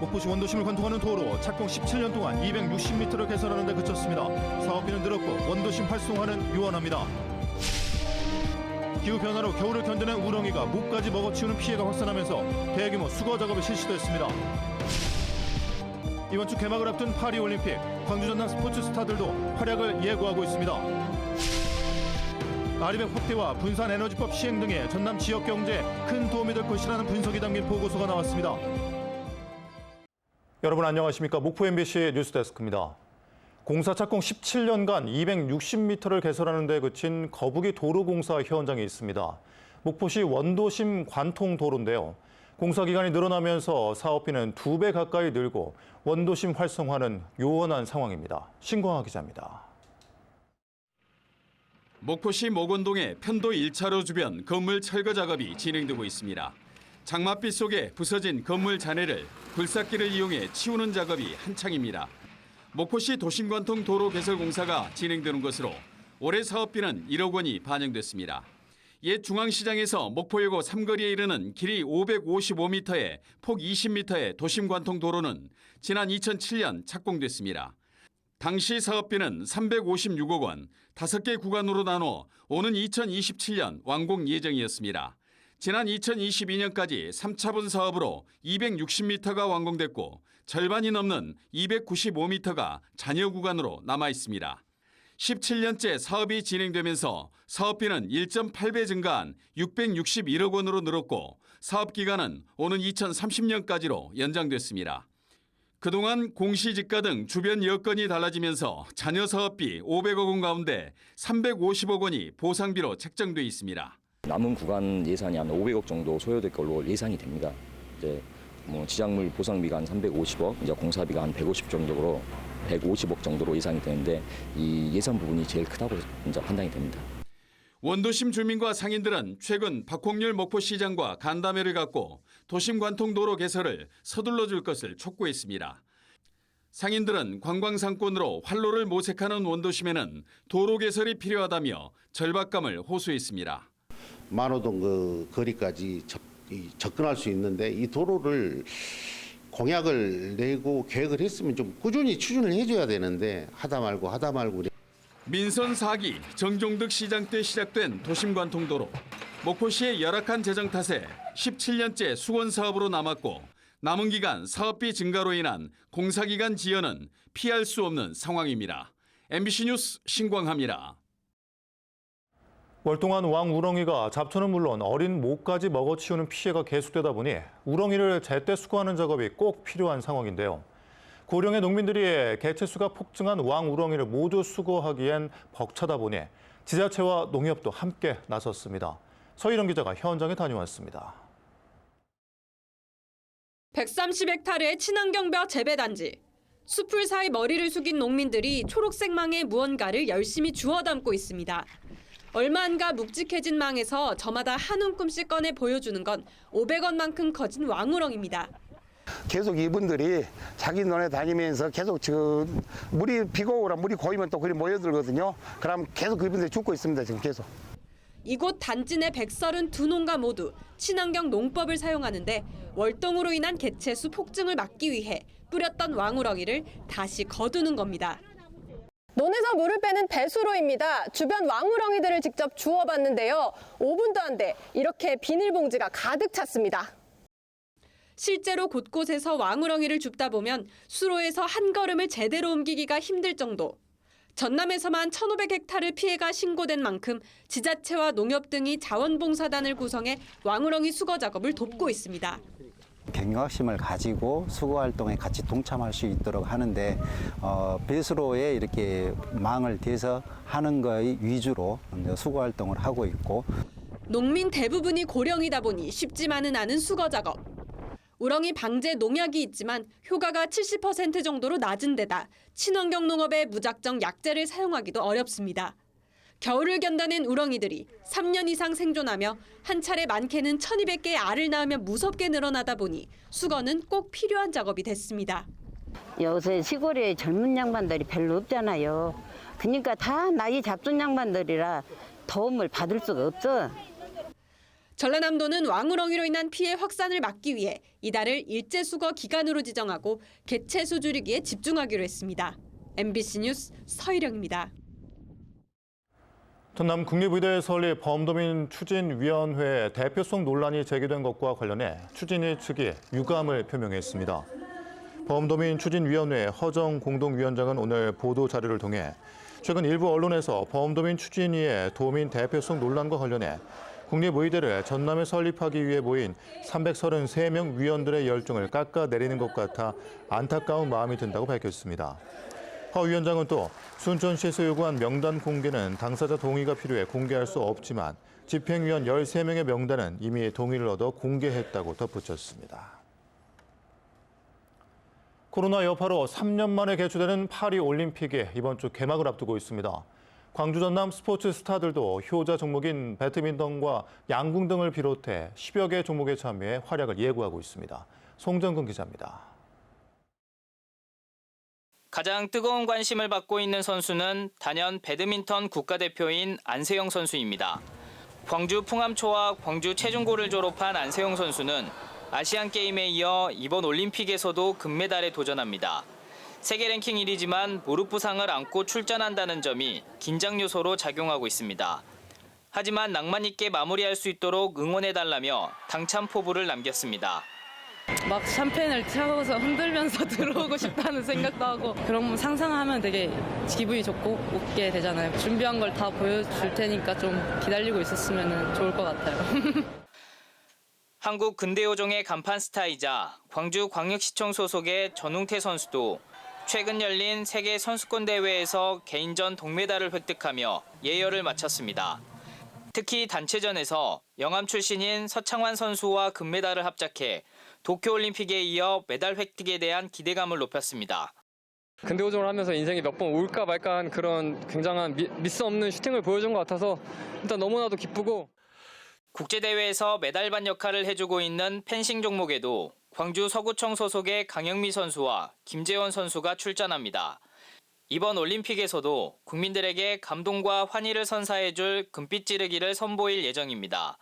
목포시 원도심을 관통하는 도로 착공 17년 동안 260m를 개설하는 데 그쳤습니다. 사업비는 늘었고 원도심 활성화는 유언합니다. 기후변화로 겨울을 견디는 우렁이가 목까지 먹어치우는 피해가 확산하면서 대규모 수거 작업이 실시됐습니다. 이번 주 개막을 앞둔 파리올림픽, 광주 전남 스포츠 스타들도 활약을 예고하고 있습니다. 아리백 확대와 분산에너지법 시행 등의 전남 지역 경제에 큰 도움이 될 것이라는 분석이 담긴 보고서가 나왔습니다. 여러분 안녕하십니까? 목포 MBC 뉴스데스크입니다. 공사 착공 17년간 260m를 개설하는 데 그친 거북이 도로공사 현장에 있습니다. 목포시 원도심 관통도로인데요. 공사 기간이 늘어나면서 사업비는 2배 가까이 늘고 원도심 활성화는 요원한 상황입니다. 신광하 기자입니다. 목포시 목원동의 편도 1차로 주변 건물 철거 작업이 진행되고 있습니다. 장맛빛 속에 부서진 건물 잔해를 굴삭기를 이용해 치우는 작업이 한창입니다. 목포시 도심관통 도로 개설 공사가 진행되는 것으로 올해 사업비는 1억 원이 반영됐습니다. 옛 중앙시장에서 목포여고 삼거리에 이르는 길이 555m에 폭 20m의 도심관통 도로는 지난 2007년 착공됐습니다. 당시 사업비는 356억 원, 5개 구간으로 나눠 오는 2027년 완공 예정이었습니다. 지난 2022년까지 3차분 사업으로 260m가 완공됐고 절반이 넘는 295m가 잔여 구간으로 남아 있습니다. 17년째 사업이 진행되면서 사업비는 1.8배 증가한 661억 원으로 늘었고 사업 기간은 오는 2030년까지로 연장됐습니다. 그동안 공시지가 등 주변 여건이 달라지면서 잔여 사업비 500억 원 가운데 350억 원이 보상비로 책정돼 있습니다. 남은 구간 예산이 한 500억 정도 소요될 걸로 예상이 됩니다. 이제 지작물 보상비가 한 350억, 이제 공사비가 한 150억 정도로 예상이 되는데 이 예산 부분이 제일 크다고 이제 판단이 됩니다. 원도심 주민과 상인들은 최근 박홍렬 목포시장과 간담회를 갖고 도심관통도로 개설을 서둘러 줄 것을 촉구했습니다. 상인들은 관광상권으로 활로를 모색하는 원도심에는 도로 개설이 필요하다며 절박감을 호소했습니다. 만호동 그 거리까지 접근할 수 있는데 이 도로를 공약을 내고 계획을 했으면 좀 꾸준히 추진을 해줘야 되는데 하다 말고 민선 4기 정종득 시장 때 시작된 도심관통도로. 목포시의 열악한 재정 탓에 17년째 수건 사업으로 남았고 남은 기간 사업비 증가로 인한 공사기간 지연은 피할 수 없는 상황입니다. MBC 뉴스 신광하입니다. 월동한 왕우렁이가 잡초는 물론 어린 모까지 먹어치우는 피해가 계속되다 보니 우렁이를 제때 수거하는 작업이 꼭 필요한 상황인데요. 고령의 농민들이 개체수가 폭증한 왕우렁이를 모두 수거하기엔 벅차다 보니 지자체와 농협도 함께 나섰습니다. 서희령 기자가 현장에 다녀왔습니다. 130헥타르의 친환경벼 재배단지. 숲을 사이 머리를 숙인 농민들이 초록색 망에 무언가를 열심히 주워 담고 있습니다. 얼마 안 가 묵직해진 망에서 저마다 한 움큼씩 꺼내 보여주는 건 500원만큼 커진 왕우렁입니다. 계속 이분들이 자기 논에 다니면서 계속 지금 물이 비가 오라 물이 고이면 또 그리 모여들거든요. 그럼 계속 그분들이 죽고 있습니다. 지금 계속. 이곳 단지 내 132농가 모두 친환경 농법을 사용하는데 월동으로 인한 개체수 폭증을 막기 위해 뿌렸던 왕우렁이를 다시 거두는 겁니다. 논에서 물을 빼는 배수로입니다. 주변 왕우렁이들을 직접 주워봤는데요. 5분도 안 돼 이렇게 비닐봉지가 가득 찼습니다. 실제로 곳곳에서 왕우렁이를 줍다 보면 수로에서 한 걸음을 제대로 옮기기가 힘들 정도. 전남에서만 1,500헥타르 피해가 신고된 만큼 지자체와 농협 등이 자원봉사단을 구성해 왕우렁이 수거 작업을 돕고 있습니다. 경각심을 가지고 수거 활동에 같이 동참할 수 있도록 하는데 배수로에 이렇게 망을 대서 하는 거의 위주로 수거 활동을 하고 있고 농민 대부분이 고령이다 보니 쉽지만은 않은 수거 작업. 우렁이 방제 농약이 있지만 효과가 70% 정도로 낮은 데다 친환경 농업에 무작정 약재를 사용하기도 어렵습니다. 겨울을 견뎌낸 우렁이들이 3년 이상 생존하며 한 차례 많게는 1,200개의 알을 낳으며 무섭게 늘어나다 보니 수거는 꼭 필요한 작업이 됐습니다. 요새 시골에 젊은 양반들이 별로 없잖아요. 그러니까 다 나이 잡순 양반들이라 도움을 받을 수가 없어. 전라남도는 왕우렁이로 인한 피해 확산을 막기 위해 이달을 일제수거 기간으로 지정하고 개체수 줄이기에 집중하기로 했습니다. MBC 뉴스 서희령입니다. 전남 국립의대 설립 범도민 추진위원회 대표성 논란이 제기된 것과 관련해 추진위 측이 유감을 표명했습니다. 범도민 추진위원회 허정 공동위원장은 오늘 보도 자료를 통해 최근 일부 언론에서 범도민 추진위의 도민 대표성 논란과 관련해 국립의대를 전남에 설립하기 위해 모인 333명 위원들의 열정을 깎아내리는 것 같아 안타까운 마음이 든다고 밝혔습니다. 허 위원장은 또 순천시에서 요구한 명단 공개는 당사자 동의가 필요해 공개할 수 없지만 집행위원 13명의 명단은 이미 동의를 얻어 공개했다고 덧붙였습니다. 코로나 여파로 3년 만에 개최되는 파리올림픽이 이번 주 개막을 앞두고 있습니다. 광주 전남 스포츠 스타들도 효자 종목인 배드민턴과 양궁 등을 비롯해 10여 개 종목에 참여해 활약을 예고하고 있습니다. 송정근 기자입니다. 가장 뜨거운 관심을 받고 있는 선수는 단연 배드민턴 국가대표인 안세영 선수입니다. 광주 풍암초와 광주 체중고를 졸업한 안세영 선수는 아시안게임에 이어 이번 올림픽에서도 금메달에 도전합니다. 세계 랭킹 1위지만 무릎 부상을 안고 출전한다는 점이 긴장 요소로 작용하고 있습니다. 하지만 낭만 있게 마무리할 수 있도록 응원해달라며 당찬 포부를 남겼습니다. 막 샴페인을 태워서 흔들면서 들어오고 싶다는 생각도 하고 그런 거 상상하면 되게 기분이 좋고 웃게 되잖아요. 준비한 걸 다 보여줄 테니까 좀 기다리고 있었으면 좋을 것 같아요. 한국 근대요종의 간판 스타이자 광주광역시청 소속의 전웅태 선수도 최근 열린 세계 선수권 대회에서 개인전 동메달을 획득하며 예열을 마쳤습니다. 특히 단체전에서 영암 출신인 서창환 선수와 금메달을 합작해 도쿄올림픽에 이어 메달 획득에 대한 기대감을 높였습니다. 근대오종을 하면서 인생이 몇 번 올까 말까 한 그런 굉장한 미스 없는 슈팅을 보여준 것 같아서 일단 너무나도 기쁘고 국제대회에서 메달반 역할을 해주고 있는 펜싱 종목에도 광주 서구청 소속의 강영미 선수와 김재원 선수가 출전합니다. 이번 올림픽에서도 국민들에게 감동과 환희를 선사해줄 금빛 찌르기를 선보일 예정입니다.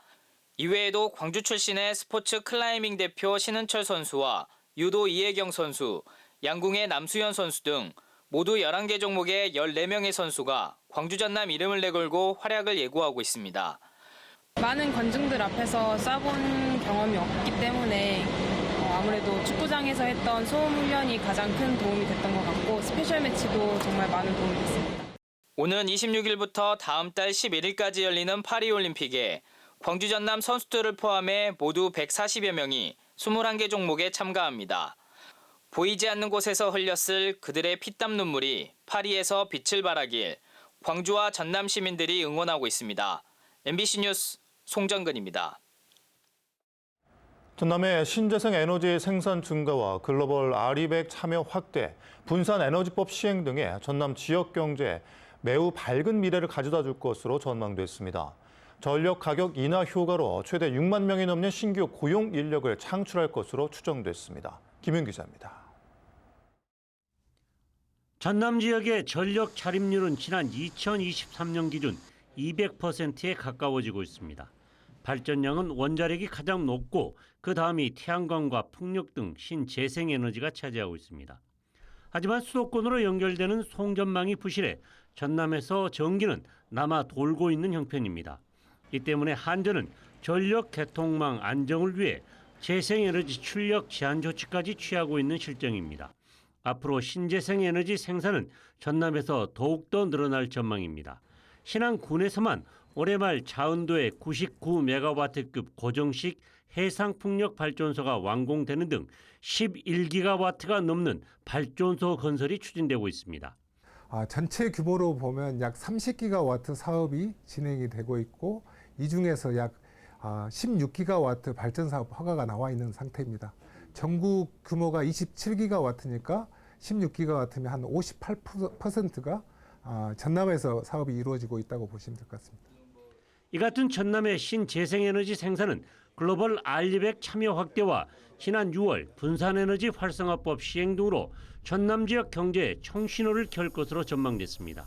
이외에도 광주 출신의 스포츠 클라이밍 대표 신은철 선수와 유도 이혜경 선수, 양궁의 남수현 선수 등 모두 11개 종목의 14명의 선수가 광주 전남 이름을 내걸고 활약을 예고하고 있습니다. 많은 관중들 앞에서 쏴본 경험이 없기 때문에 아무래도 축구장에서 했던 소음 훈련이 가장 큰 도움이 됐던 것 같고 스페셜 매치도 정말 많은 도움이 됐습니다. 오는 26일부터 다음 달 11일까지 열리는 파리올림픽에 광주 전남 선수들을 포함해 모두 140여 명이 21개 종목에 참가합니다. 보이지 않는 곳에서 흘렸을 그들의 피땀 눈물이 파리에서 빛을 발하길 광주와 전남 시민들이 응원하고 있습니다. MBC 뉴스 송정근입니다. 전남의 신재생 에너지 생산 증가와 글로벌 아리백 참여 확대, 분산 에너지법 시행 등의 전남 지역 경제에 매우 밝은 미래를 가져다 줄 것으로 전망됐습니다. 전력 가격 인하 효과로 최대 6만 명이 넘는 신규 고용 인력을 창출할 것으로 추정됐습니다. 김윤 기자입니다. 전남 지역의 전력 차립률은 지난 2023년 기준 200%에 가까워지고 있습니다. 발전량은 원자력이 가장 높고 그 다음이 태양광과 풍력 등 신재생에너지가 차지하고 있습니다. 하지만 수도권으로 연결되는 송전망이 부실해 전남에서 전기는 남아 돌고 있는 형편입니다. 이 때문에 한전은 전력 개통망 안정을 위해 재생에너지 출력 제한 조치까지 취하고 있는 실정입니다. 앞으로 신재생에너지 생산은 전남에서 더욱더 늘어날 전망입니다. 신안군에서만 올해 말 자은도의 99메가와트급 고정식 해상풍력 발전소가 완공되는 등 11기가와트가 넘는 발전소 건설이 추진되고 있습니다. 전체 규모로 보면 약 30기가와트 사업이 진행이 되고 있고 이 중에서 약 16기가와트 발전 사업 허가가 나와 있는 상태입니다. 전국 규모가 27기가와트니까 16기가와트면 한 58%가 전남에서 사업이 이루어지고 있다고 보시면 될 것 같습니다. 이 같은 전남의 신재생에너지 생산은 글로벌 알리백 참여 확대와 지난 6월 분산에너지 활성화법 시행 등으로 전남 지역 경제에 청신호를 켤 것으로 전망됐습니다.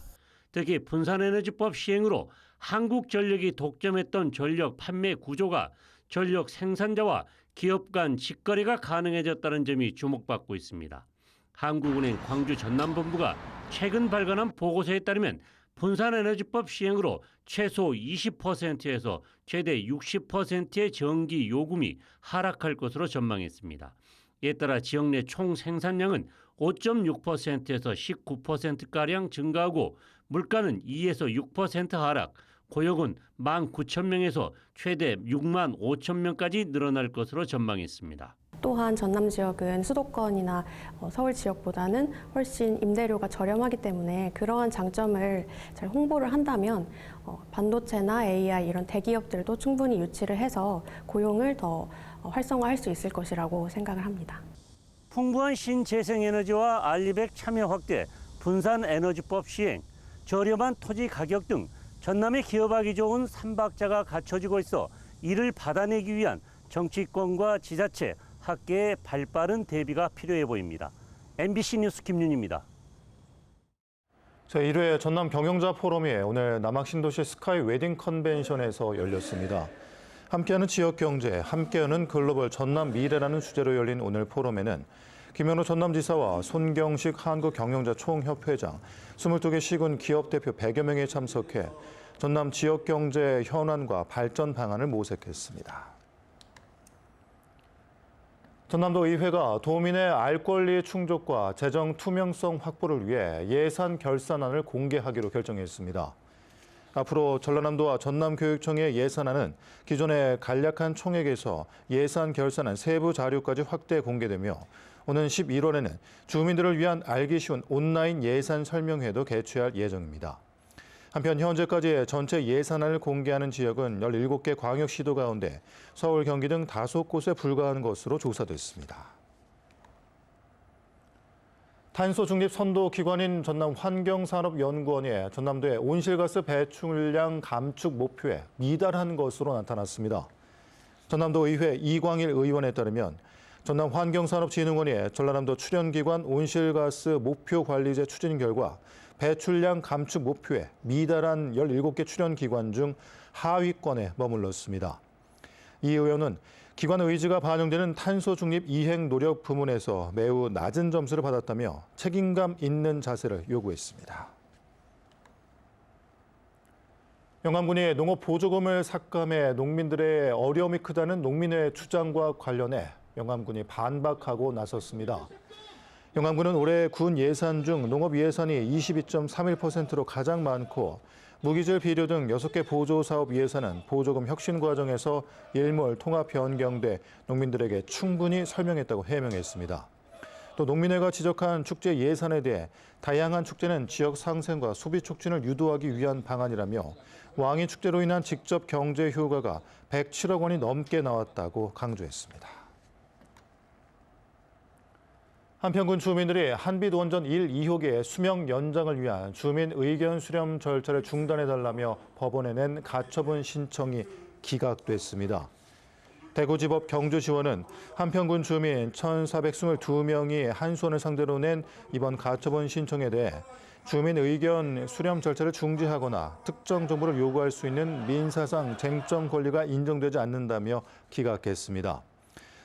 특히 분산에너지법 시행으로 한국전력이 독점했던 전력 판매 구조가 전력 생산자와 기업 간 직거래가 가능해졌다는 점이 주목받고 있습니다. 한국은행 광주 전남본부가 최근 발간한 보고서에 따르면 분산에너지법 시행으로 최소 20%에서 최대 60%의 전기 요금이 하락할 것으로 전망했습니다. 이에 따라 지역 내 총 생산량은 5.6%에서 19%가량 증가하고 물가는 2에서 6% 하락, 고용은 19,000명에서 최대 65,000명까지 늘어날 것으로 전망했습니다. 또한 전남 지역은 수도권이나 서울 지역보다는 훨씬 임대료가 저렴하기 때문에 그러한 장점을 잘 홍보를 한다면 반도체나 AI 이런 대기업들도 충분히 유치를 해서 고용을 더 활성화할 수 있을 것이라고 생각을 합니다. 풍부한 신재생에너지와 알리백 참여 확대, 분산에너지법 시행, 저렴한 토지 가격 등 전남에 기업하기 좋은 삼박자가 갖춰지고 있어 이를 받아내기 위한 정치권과 지자체, 학계의 발빠른 대비가 필요해 보입니다. MBC 뉴스 김윤입니다. 제1회 전남 경영자 포럼이 오늘 남학신도시 스카이 웨딩 컨벤션에서 열렸습니다. 함께하는 지역경제, 함께하는 글로벌 전남 미래라는 주제로 열린 오늘 포럼에는 김현우 전남지사와 손경식 한국경영자 총협회장, 22개 시군 기업 대표 100여 명이 참석해 전남 지역경제 현안과 발전 방안을 모색했습니다. 전남도 의회가 도민의 알 권리 충족과 재정 투명성 확보를 위해 예산 결산안을 공개하기로 결정했습니다. 앞으로 전라남도와 전남교육청의 예산안은 기존의 간략한 총액에서 예산 결산안 세부 자료까지 확대 공개되며 오는 11월에는 주민들을 위한 알기 쉬운 온라인 예산 설명회도 개최할 예정입니다. 한편 현재까지 전체 예산안을 공개하는 지역은 17개 광역시도 가운데 서울, 경기 등 5곳에 불과한 것으로 조사됐습니다. 탄소 중립 선도 기관인 전남환경산업연구원이 전남도의 온실가스 배출량 감축 목표에 미달한 것으로 나타났습니다. 전남도 의회 이광일 의원에 따르면 전남환경산업진흥원이 전라남도 출연기관 온실가스 목표 관리제 추진 결과 배출량 감축 목표에 미달한 17개 출연기관 중 하위권에 머물렀습니다. 이 의원은 기관 의지가 반영되는 탄소 중립 이행 노력 부문에서 매우 낮은 점수를 받았다며 책임감 있는 자세를 요구했습니다. 영암군이 농업 보조금을 삭감해 농민들의 어려움이 크다는 농민의 주장과 관련해 영암군이 반박하고 나섰습니다. 영암군은 올해 군 예산 중 농업 예산이 22.31%로 가장 많고 무기질 비료 등 6개 보조사업 예산은 보조금 혁신 과정에서 일몰 통합 변경돼 농민들에게 충분히 설명했다고 해명했습니다. 또 농민회가 지적한 축제 예산에 대해 다양한 축제는 지역 상생과 소비 촉진을 유도하기 위한 방안이라며 왕이 축제로 인한 직접 경제 효과가 107억 원이 넘게 나왔다고 강조했습니다. 한평군 주민들이 한빛 원전 1, 2호기의 수명 연장을 위한 주민 의견 수렴 절차를 중단해달라며 법원에 낸 가처분 신청이 기각됐습니다. 대구지법 경주지원은 한평군 주민 1,422명이 한수원을 상대로 낸 이번 가처분 신청에 대해 주민 의견 수렴 절차를 중지하거나 특정 정보를 요구할 수 있는 민사상 쟁점 권리가 인정되지 않는다며 기각했습니다.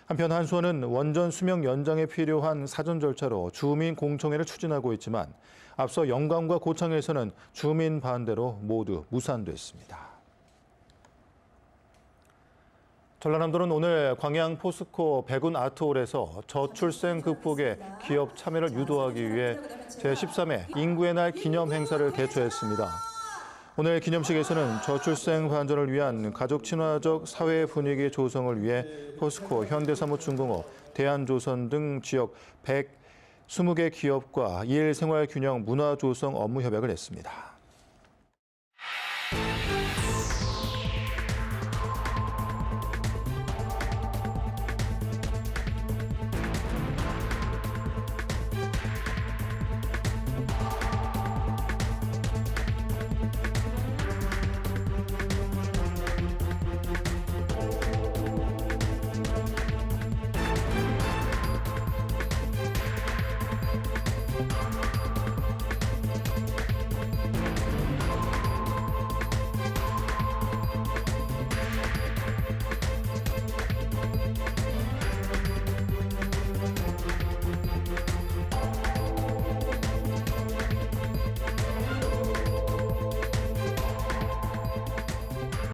한편 한수원은 원전 수명 연장에 필요한 사전 절차로 주민 공청회를 추진하고 있지만 앞서 영광과 고창에서는 주민 반대로 모두 무산됐습니다. 전라남도는 오늘 광양 포스코 백운 아트홀에서 저출생 극복에 기업 참여를 유도하기 위해 제13회 인구의 날 기념 행사를 개최했습니다. 오늘 기념식에서는 저출생 반전을 위한 가족 친화적 사회 분위기 조성을 위해 포스코, 현대사무중공업, 대한조선 등 지역 120개 기업과 일생활균형 문화조성 업무 협약을 했습니다.